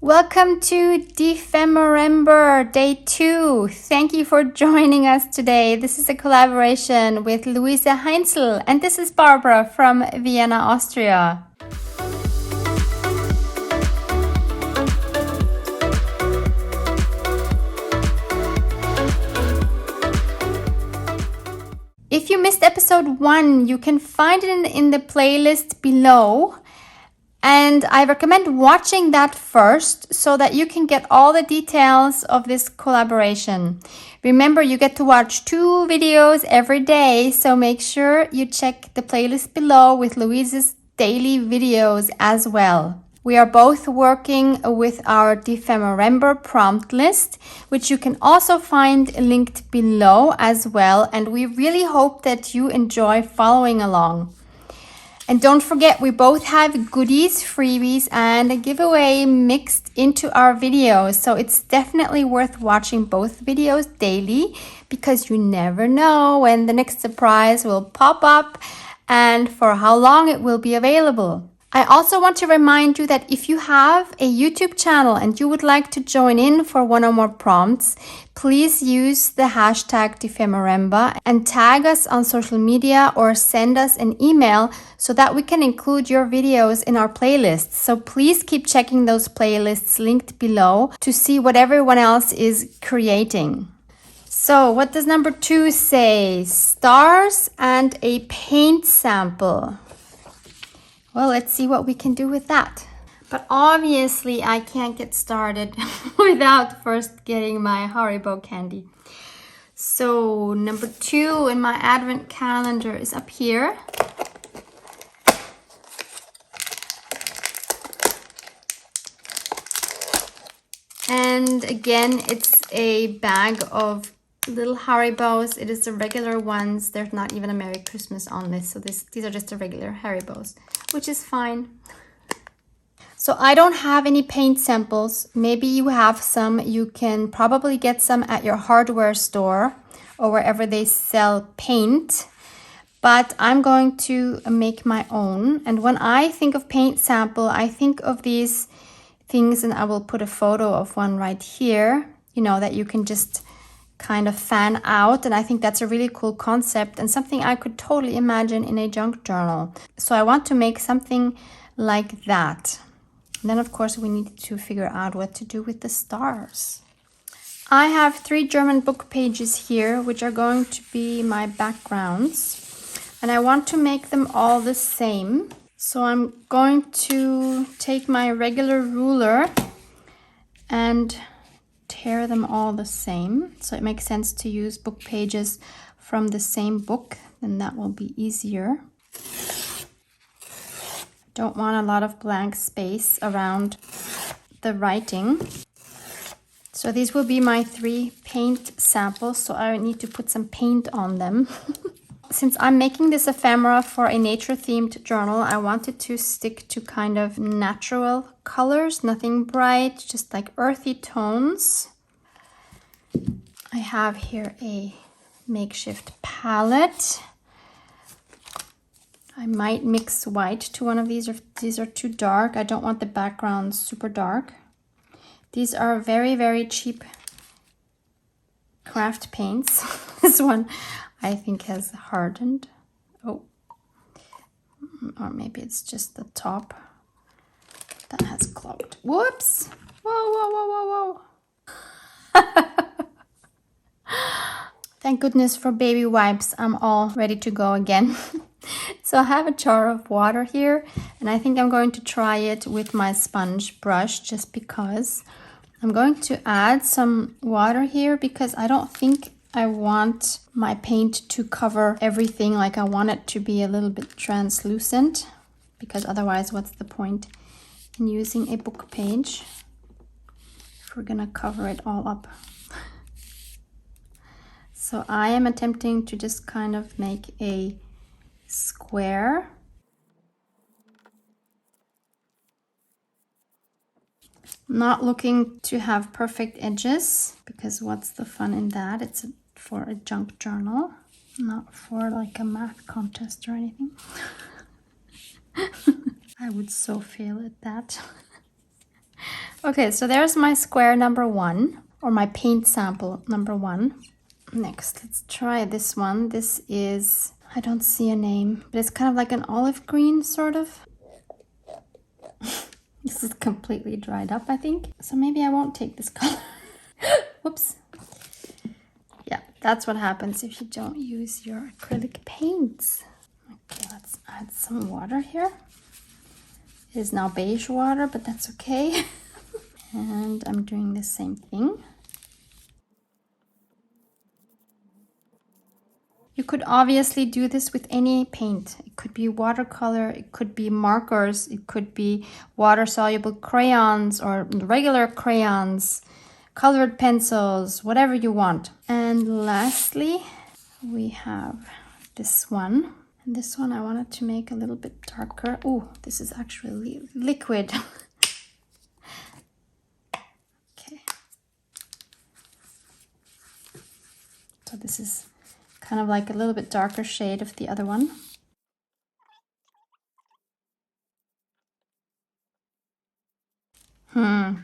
Welcome to DEPHEMEREMBER Day 2. Thank you for joining us today. This is a collaboration with Luise Heinzl, and this is Barbara from Vienna, Austria. If you missed episode 1, you can find it in the playlist below. And I recommend watching that first so that you can get all the details of this collaboration. Remember, you get to watch 2 videos every day, so make sure you check the playlist below with Luise's daily videos as well. We are both working with our DEPHEMEREMBER prompt list, which you can also find linked below as well. And we really hope that you enjoy following along. And don't forget, we both have goodies, freebies, and a giveaway mixed into our videos. So it's definitely worth watching both videos daily because you never know when the next surprise will pop up and for how long it will be available. I also want to remind you that if you have a YouTube channel and you would like to join in for one or more prompts, please use the hashtag DEPHEMEREMBER and tag us on social media or send us an email so that we can include your videos in our playlists. So please keep checking those playlists linked below to see what everyone else is creating. So what does number 2 say? Stars and a paint sample. Well, let's see what we can do with that. But obviously, I can't get started without first getting my Haribo candy. So number 2 in my advent calendar is up here. And again, it's a bag of little Haribos. It is the regular ones. There's not even a Merry Christmas on this. So these are just the regular Haribos, which is fine. So I don't have any paint samples. Maybe you have some. You can probably get some at your hardware store or wherever they sell paint. But I'm going to make my own. And when I think of paint sample, I think of these things, and I will put a photo of one right here, you know, that you can just kind of fan out. And I think that's a really cool concept and something I could totally imagine in a junk journal. So I want to make something like that. And then of course we need to figure out what to do with the stars. I have 3 German book pages here, which are going to be my backgrounds. And I want to make them all the same. So I'm going to take my regular ruler and tear them all the same. So it makes sense to use book pages from the same book, then that will be easier. Don't want a lot of blank space around the writing. So these will be my 3 paint samples, so I need to put some paint on them. Since I'm making this ephemera for a nature-themed journal, I wanted to stick to kind of natural colors, nothing bright, just like earthy tones. I have here a makeshift palette. I might mix white to one of these if these are too dark. I don't want the background super dark. These are very, very cheap craft paints. This one I think has hardened. Oh, or maybe it's just the top that has clogged. Whoops! Whoa, whoa, whoa, whoa, whoa. Thank goodness for baby wipes. I'm all ready to go again. So I have a jar of water here, and I think I'm going to try it with my sponge brush just because. I'm going to add some water here because I don't think I want my paint to cover everything. Like I want it to be a little bit translucent, because otherwise what's the point in using a book page if we're gonna cover it all up. So I am attempting to just kind of make a square. Not looking to have perfect edges, because what's the fun in that? It's for a junk journal, not for like a math contest or anything. I would so fail at that. Okay, so there's my square number 1, or my paint sample number 1. Next, let's try this one. This is, I don't see a name, but it's kind of like an olive green, sort of. This is completely dried up, I think. So maybe I won't take this color. Whoops. Yeah, that's what happens if you don't use your acrylic paints. Okay, let's add some water here. It is now beige water, but that's okay. And I'm doing the same thing. You could obviously do this with any paint. It could be watercolor, it could be markers, it could be water-soluble crayons or regular crayons, colored pencils, whatever you want. And lastly, we have this one. And this one I wanted to make a little bit darker. Oh, this is actually liquid. Okay. So this is kind of like a little bit darker shade of the other one.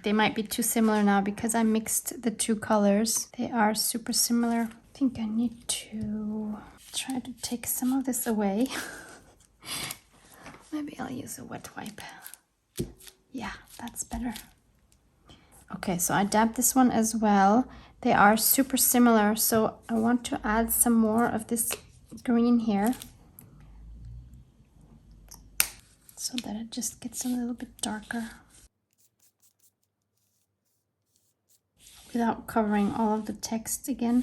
They might be too similar now because I mixed the two colors. They are super similar. I think I need to try to take some of this away. Maybe I'll use a wet wipe. Yeah, that's better. Okay, so I dabbed this one as well. They are super similar, so I want to add some more of this green here so that it just gets a little bit darker without covering all of the text again.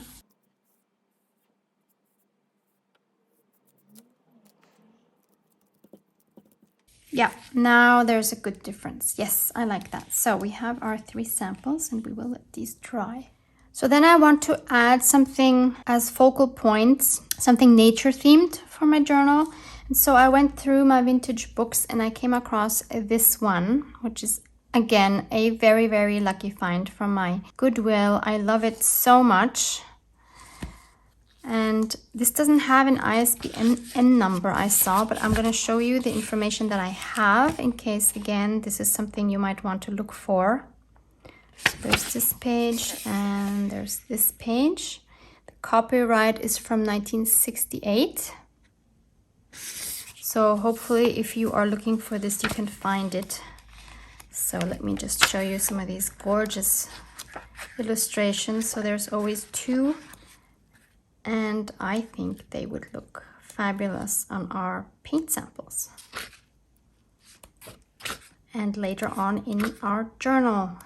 Yeah, now there's a good difference. Yes, I like that. So we have our 3 samples and we will let these dry. So then I want to add something as focal points, something nature themed for my journal. And so I went through my vintage books and I came across this one, which is again a very, very lucky find from my Goodwill. I love it so much. And this doesn't have an ISBN number I saw, but I'm going to show you the information that I have in case, again, this is something you might want to look for. So there's this page and there's this page. The copyright is from 1968. So hopefully if you are looking for this, you can find it. So let me just show you some of these gorgeous illustrations. So there's always 2. And I think they would look fabulous on our paint samples. And later on in our journal.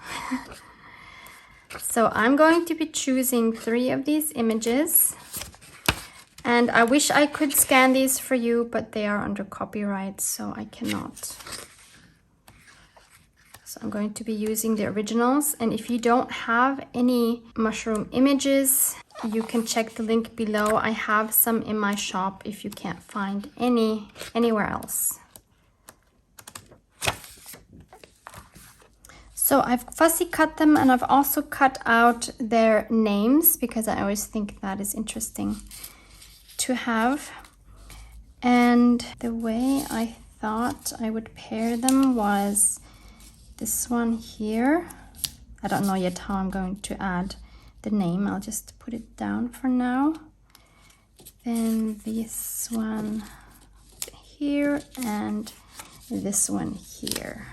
So I'm going to be choosing 3 of these images. And I wish I could scan these for you, but they are under copyright, so I cannot. So I'm going to be using the originals. And if you don't have any mushroom images, you can check the link below. I have some in my shop if you can't find any anywhere else. So I've fussy cut them and I've also cut out their names because I always think that is interesting to have. And the way I thought I would pair them was this one here. I don't know yet how I'm going to add the name. I'll just put it down for now. Then this one here and this one here.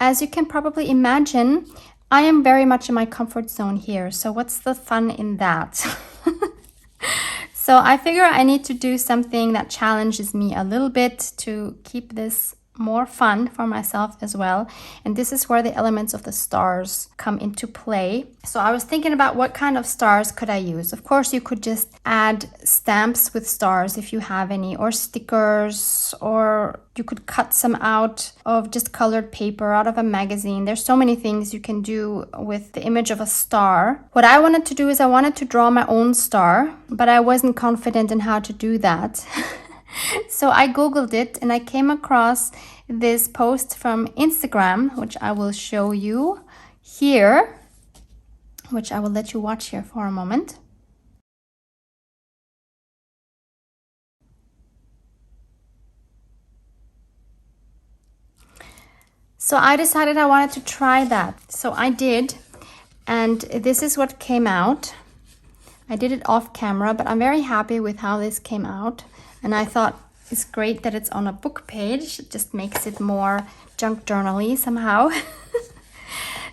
As you can probably imagine, I am very much in my comfort zone here. So what's the fun in that? So I figure I need to do something that challenges me a little bit to keep this more fun for myself as well. And this is where the elements of the stars come into play. So I was thinking about what kind of stars could I use. Of course, you could just add stamps with stars if you have any, or stickers, or you could cut some out of just colored paper out of a magazine. There's so many things you can do with the image of a star. What I wanted to do is I wanted to draw my own star, but I wasn't confident in how to do that. So I googled it and I came across this post from Instagram, which I will show you here, which I will let you watch here for a moment. So I decided I wanted to try that. So I did, and this is what came out. I did it off camera, but I'm very happy with how this came out. And I thought it's great that it's on a book page. It just makes it more junk journal-y somehow.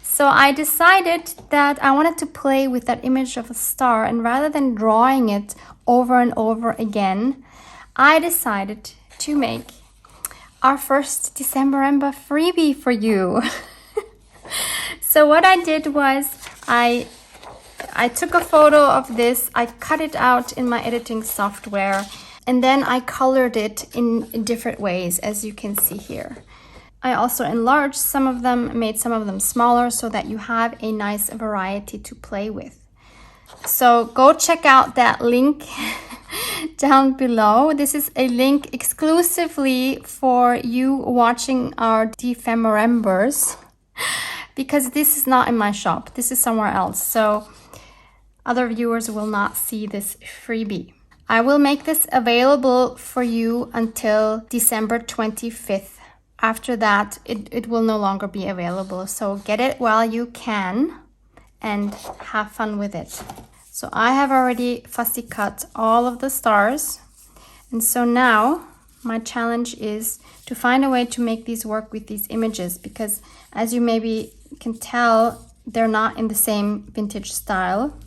So I decided that I wanted to play with that image of a star, and rather than drawing it over and over again, I decided to make our first Decemberember freebie for you. So what I did was I took a photo of this, I cut it out in my editing software, and then I colored it in different ways, as you can see here. I also enlarged some of them, made some of them smaller so that you have a nice variety to play with. So go check out that link down below. This is a link exclusively for you watching our DEPHEMEREMBERs, because this is not in my shop. This is somewhere else. So other viewers will not see this freebie. I will make this available for you until December 25th. After that, it will no longer be available. So get it while you can and have fun with it. So I have already fussy cut all of the stars. And so now my challenge is to find a way to make these work with these images, because as you maybe can tell, they're not in the same vintage style,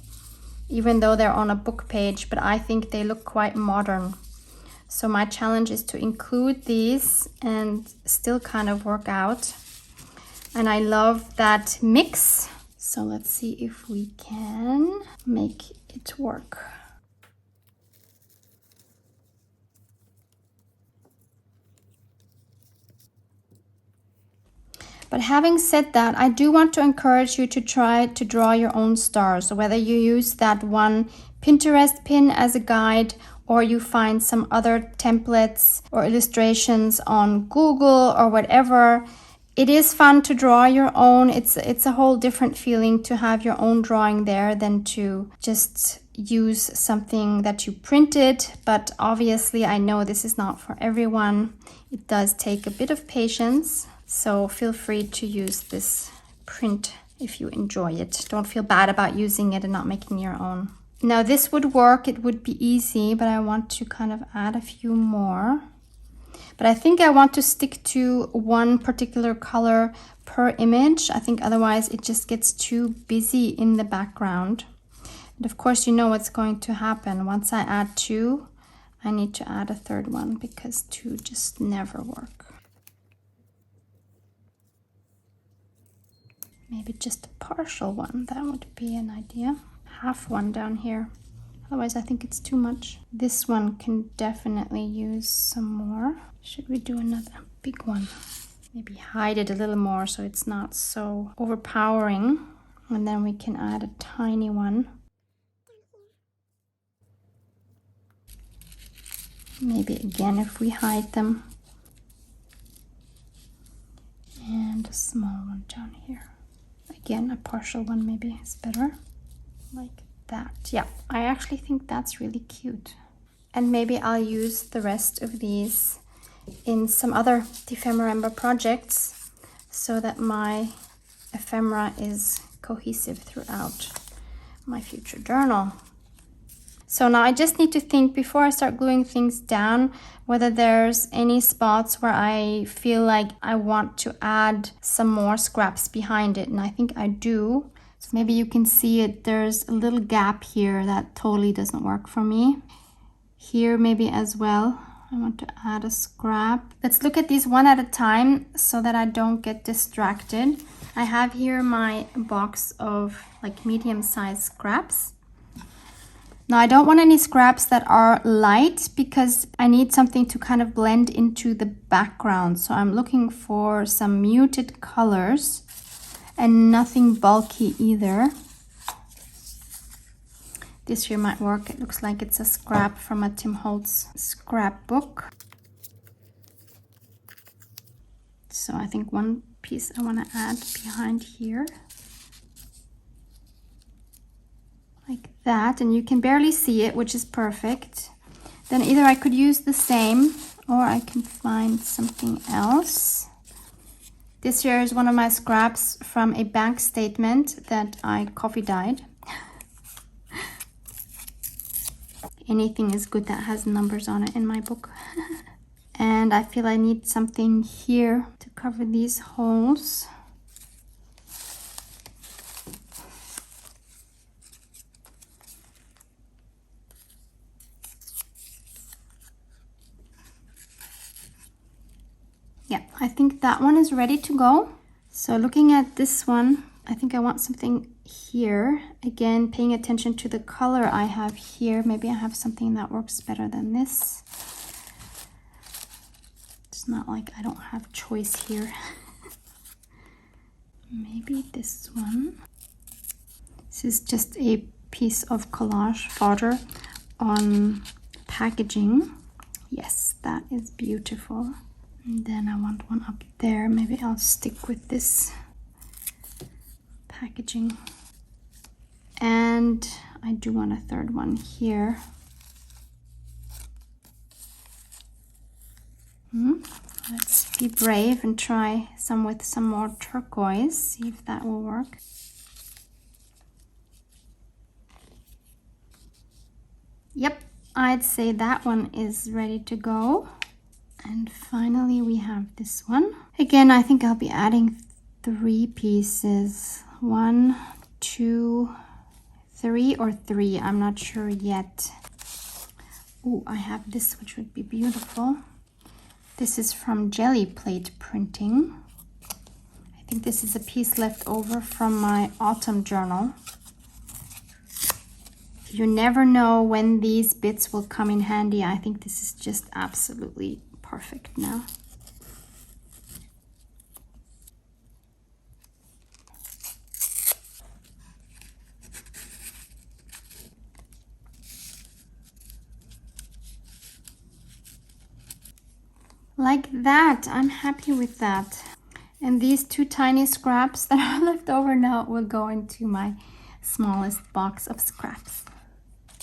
even though they're on a book page, but I think they look quite modern. So my challenge is to include these and still kind of work out. And I love that mix. So let's see if we can make it work. But having said that, I do want to encourage you to try to draw your own stars. So whether you use that one Pinterest pin as a guide, or you find some other templates or illustrations on Google or whatever, it is fun to draw your own. It's a whole different feeling to have your own drawing there than to just use something that you printed. But obviously, I know this is not for everyone. It does take a bit of patience. So feel free to use this print if you enjoy it. Don't feel bad about using it and not making your own. Now this would work, it would be easy, but I want to kind of add a few more. But I think I want to stick to one particular color per image. I think otherwise it just gets too busy in the background. And of course, you know what's going to happen. Once I add two, I need to add a third one because two just never work. Maybe just a partial one, that would be an idea. Half one down here. Otherwise, I think it's too much. This one can definitely use some more. Should we do another big one? Maybe hide it a little more so it's not so overpowering. And then we can add a tiny one. Maybe again if we hide them. And a small one down here. Again, a partial one maybe is better. Like that. Yeah, I actually think that's really cute. And maybe I'll use the rest of these in some other DEPHEMEREMBER projects so that my ephemera is cohesive throughout my future journal. So now I just need to think before I start gluing things down whether there's any spots where I feel like I want to add some more scraps behind it, and I think I do. So maybe you can see it, there's a little gap here that totally doesn't work for me. Here maybe as well, I want to add a scrap. Let's look at these one at a time so that I don't get distracted. I have here my box of like medium-sized scraps. Now I don't want any scraps that are light because I need something to kind of blend into the background. So I'm looking for some muted colors. And nothing bulky either. This here might work. It looks like it's a scrap from a Tim Holtz scrapbook. So I think one piece I want to add behind here. Like that. And you can barely see it, which is perfect. Then either I could use the same or I can find something else. This here is one of my scraps from a bank statement that I coffee dyed. Anything is good that has numbers on it in my book. And I feel I need something here to cover these holes. Yeah, I think that one is ready to go. So looking at this one, I think I want something here. Again, paying attention to the color I have here. Maybe I have something that works better than this. It's not like I don't have choice here. Maybe this one. This is just a piece of collage fodder on packaging. Yes, that is beautiful. And then I want one up there. Maybe I'll stick with this packaging. And I do want a third one here. Let's be brave and try some with some more turquoise. See if that will work. Yep, I'd say that one is ready to go. And finally we have this one. Again, I think I'll be adding 3 pieces. 1, 2, 3 or 3. I'm not sure yet. Oh, I have this, which would be beautiful. This is from Jelly Plate Printing. I think this is a piece left over from my autumn journal. You never know when these bits will come in handy. I think this is just absolutely perfect now. Like that, I'm happy with that. And these 2 tiny scraps that are left over now will go into my smallest box of scraps.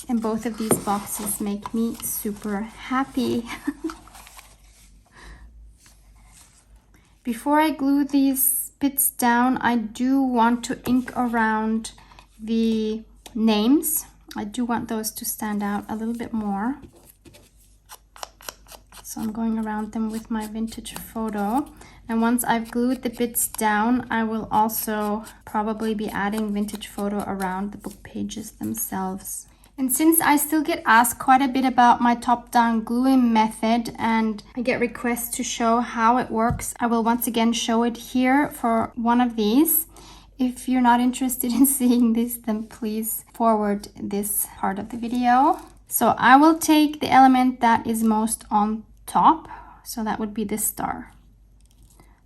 And both of these boxes make me super happy. Before I glue these bits down, I do want to ink around the names. I do want those to stand out a little bit more. So I'm going around them with my vintage photo. And once I've glued the bits down, I will also probably be adding vintage photo around the book pages themselves. And since I still get asked quite a bit about my top-down gluing method and I get requests to show how it works, I will once again show it here for one of these. If you're not interested in seeing this, then please forward this part of the video. So I will take the element that is most on top. So that would be this star.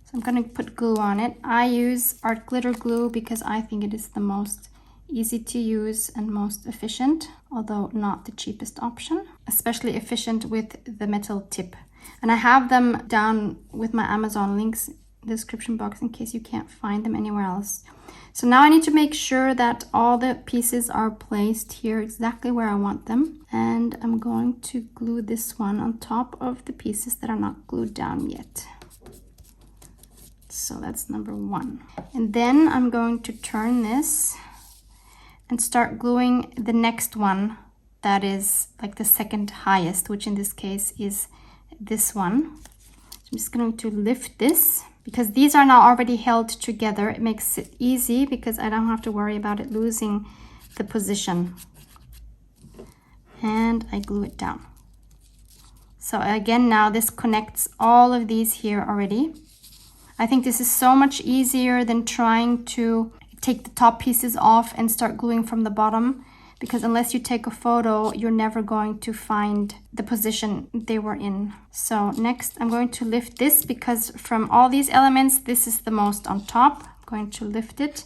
So I'm going to put glue on it. I use art glitter glue because I think it is the most easy to use and most efficient, although not the cheapest option, especially efficient with the metal tip. And I have them down with my Amazon links in the description box in case you can't find them anywhere else. So now I need to make sure that all the pieces are placed here exactly where I want them. And I'm going to glue this one on top of the pieces that are not glued down yet. So that's number 1. And then I'm going to turn this and start gluing the next one that is like the second highest, which in this case is this one. So I'm just going to lift this because these are now already held together. It makes it easy because I don't have to worry about it losing the position. And I glue it down. So again, now this connects all of these here already. I think this is so much easier than trying to take the top pieces off and start gluing from the bottom, because unless you take a photo, you're never going to find the position they were in. So next I'm going to lift this because from all these elements, this is the most on top. I'm going to lift it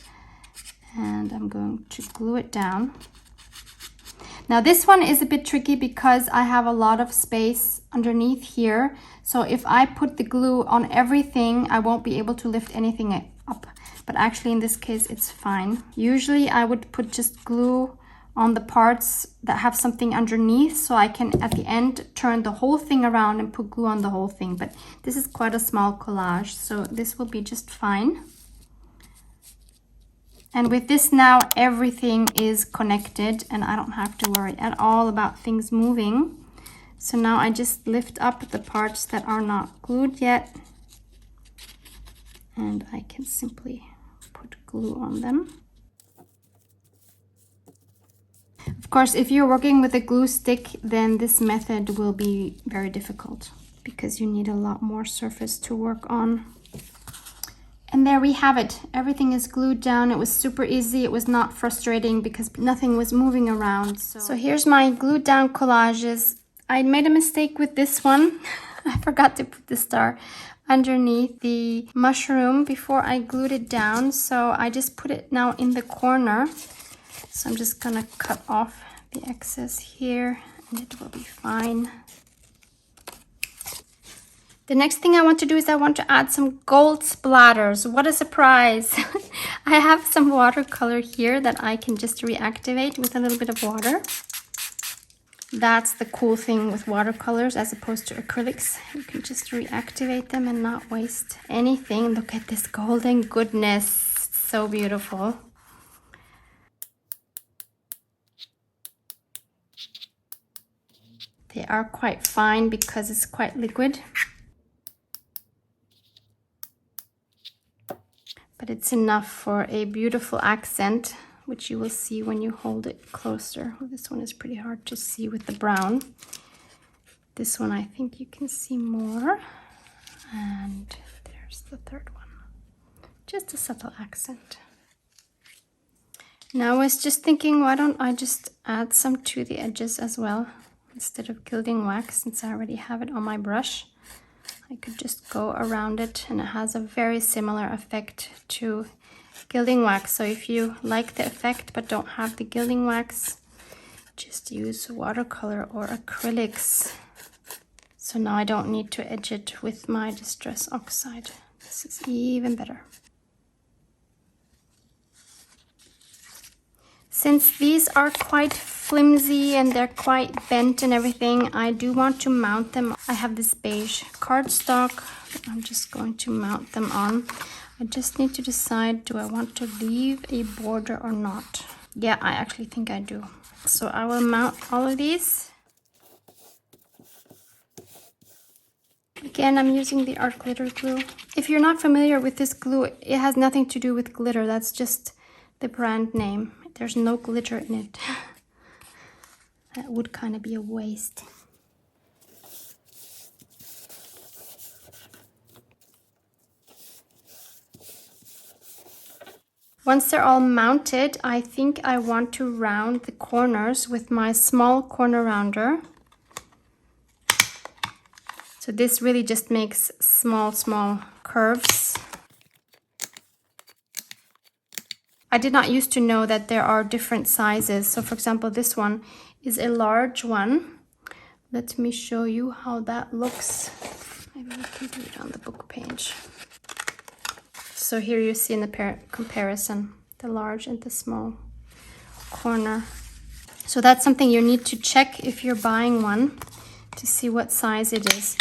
and I'm going to glue it down. Now this one is a bit tricky because I have a lot of space underneath here. So if I put the glue on everything, I won't be able to lift anything up. But actually in this case, it's fine. Usually I would put just glue on the parts that have something underneath, so I can at the end turn the whole thing around and put glue on the whole thing. But this is quite a small collage, so this will be just fine. And with this now, everything is connected and I don't have to worry at all about things moving. So now I just lift up the parts that are not glued yet, and I can simply put glue on them. Of course, if you're working with a glue stick, then this method will be very difficult because you need a lot more surface to work on. And there we have it. Everything is glued down. It was super easy. It was not frustrating because nothing was moving around. So here's my glued down collages. I made a mistake with this one. I forgot to put the star underneath the mushroom before I glued it down. So I just put it now in the corner. So I'm just gonna cut off the excess here and it will be fine. The next thing I want to do is I want to add some gold splatters. What a surprise! I have some watercolor here that I can just reactivate with a little bit of water. That's the cool thing with watercolors as opposed to acrylics. You can just reactivate them and not waste anything. Look at this golden goodness. So beautiful. They are quite fine because it's quite liquid. But it's enough for a beautiful accent, which you will see when you hold it closer. Well, this one is pretty hard to see with the brown. This one I think you can see more. And there's the third one. Just a subtle accent. Now I was just thinking, why don't I just add some to the edges as well? Instead of gilding wax, since I already have it on my brush, I could just go around it and it has a very similar effect to gilding wax. So if you like the effect but don't have the gilding wax, just use watercolor or acrylics. So now I don't need to edge it with my Distress Oxide. This is even better. Since these are quite flimsy and they're quite bent and everything, I do want to mount them. I have this beige cardstock that I'm just going to mount them on. I just need to decide, do I want to leave a border or not? Yeah, I actually think I do. So I will mount all of these. Again, I'm using the art glitter glue. If you're not familiar with this glue, it has nothing to do with glitter. That's just the brand name. There's no glitter in it. That would kind of be a waste. Once they're all mounted, I think I want to round the corners with my small corner rounder. So this really just makes small curves. I did not used to know that there are different sizes. So for example, this one is a large one. Let me show you how that looks. Maybe we can do it on the book page. So here you see in the comparison, the large and the small corner. So that's something you need to check if you're buying one to see what size it is.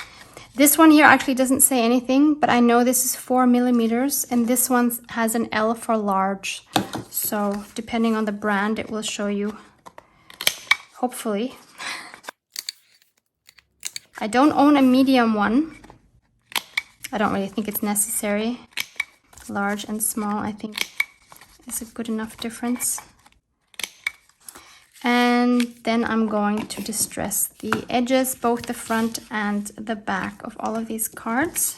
This one here actually doesn't say anything, but I know this is 4 millimeters and this one has an L for large. So depending on the brand, it will show you, hopefully. I don't own a medium one. I don't really think it's necessary. Large and small, I think, is a good enough difference. And then I'm going to distress the edges, both the front and the back of all of these cards.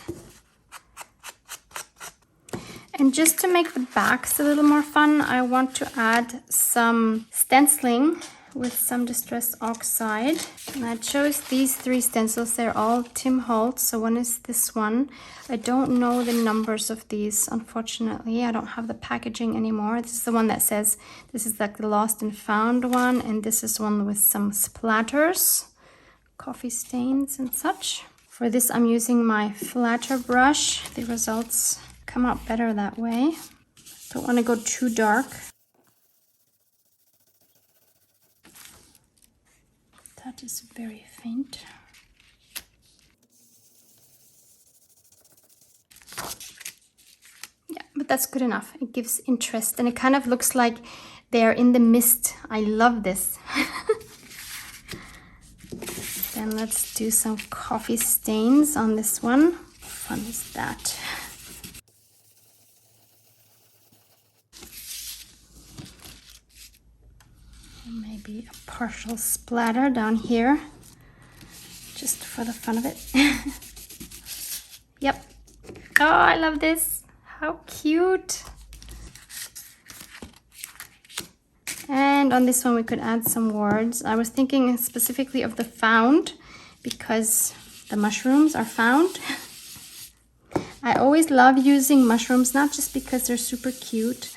And just to make the backs a little more fun, I want to add some stenciling with some Distress Oxide. And I chose these 3 stencils. They're all Tim Holtz. So one is this one. I don't know the numbers of these, unfortunately. I don't have the packaging anymore. This is the one that says, this is like the Lost and Found one. And this is one with some splatters, coffee stains and such. For this, I'm using my flatter brush. The results come out better that way. Don't want to go too dark. light is very faint. Yeah, but that's good enough. It gives interest and it kind of looks like they're in the mist. I love this. Then let's do some coffee stains on this one. How fun is that? Maybe a partial splatter down here, just for the fun of it. Yep. Oh, I love this. How cute. And on this one we could add some words. I was thinking specifically of the found because the mushrooms are found. I always love using mushrooms, not just because they're super cute,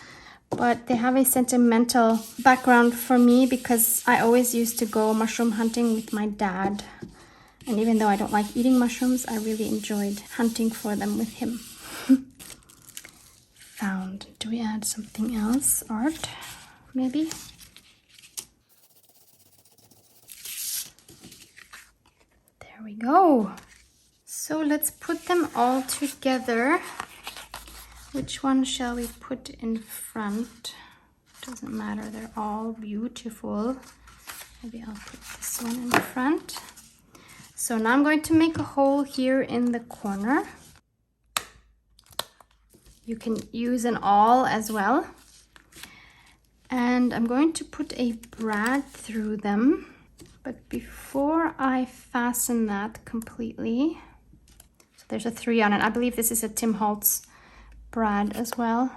but they have a sentimental background for me because I always used to go mushroom hunting with my dad. And even though I don't like eating mushrooms, I really enjoyed hunting for them with him. Found. Do we add something else? Art? Maybe? There we go. So let's put them all together. Which one shall we put in front? Doesn't matter, they're all beautiful. Maybe I'll put this one in front. So now I'm going to make a hole here in the corner. You can use an awl as well. And I'm going to put a brad through them. But before I fasten that completely, so there's a 3 on it. I believe this is a Tim Holtz brad as well.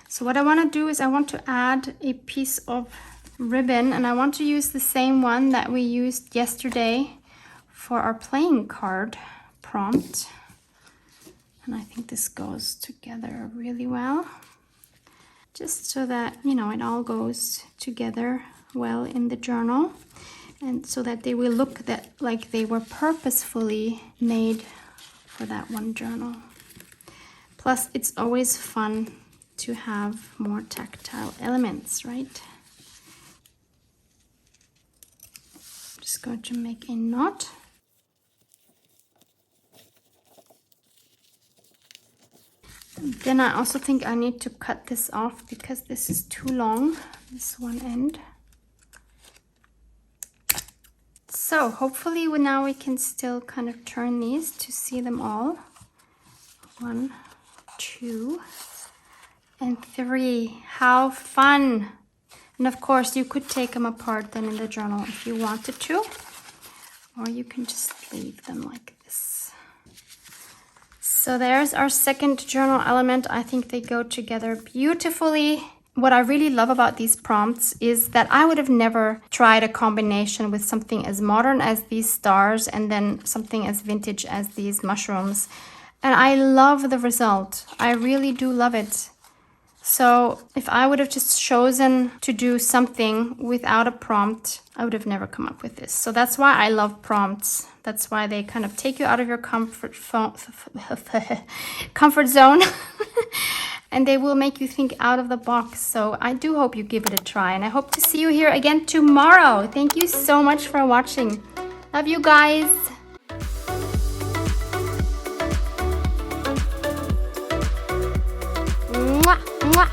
So what I want to do is I want to add a piece of ribbon, and I want to use the same one that we used yesterday for our playing card prompt. And I think this goes together really well. Just so that, you know, it all goes together well in the journal. And so that they will look like they were purposefully made for that one journal. Plus, it's always fun to have more tactile elements, right? Just going to make a knot. Then I also think I need to cut this off because this is too long, this one end. So hopefully now we can still kind of turn these to see them all. 1, 2, and 3. How fun! And of course you could take them apart then in the journal if you wanted to, or you can just leave them like this. So there's our second journal element. I think they go together beautifully. What I really love about these prompts is that I would have never tried a combination with something as modern as these stars and then something as vintage as these mushrooms. And I love the result. I really do love it. So if I would have just chosen to do something without a prompt, I would have never come up with this. So that's why I love prompts. That's why they kind of take you out of your comfort zone and they will make you think out of the box. So I do hope you give it a try, and I hope to see you here again tomorrow. Thank you so much for watching. Love you guys. Mwah, mwah.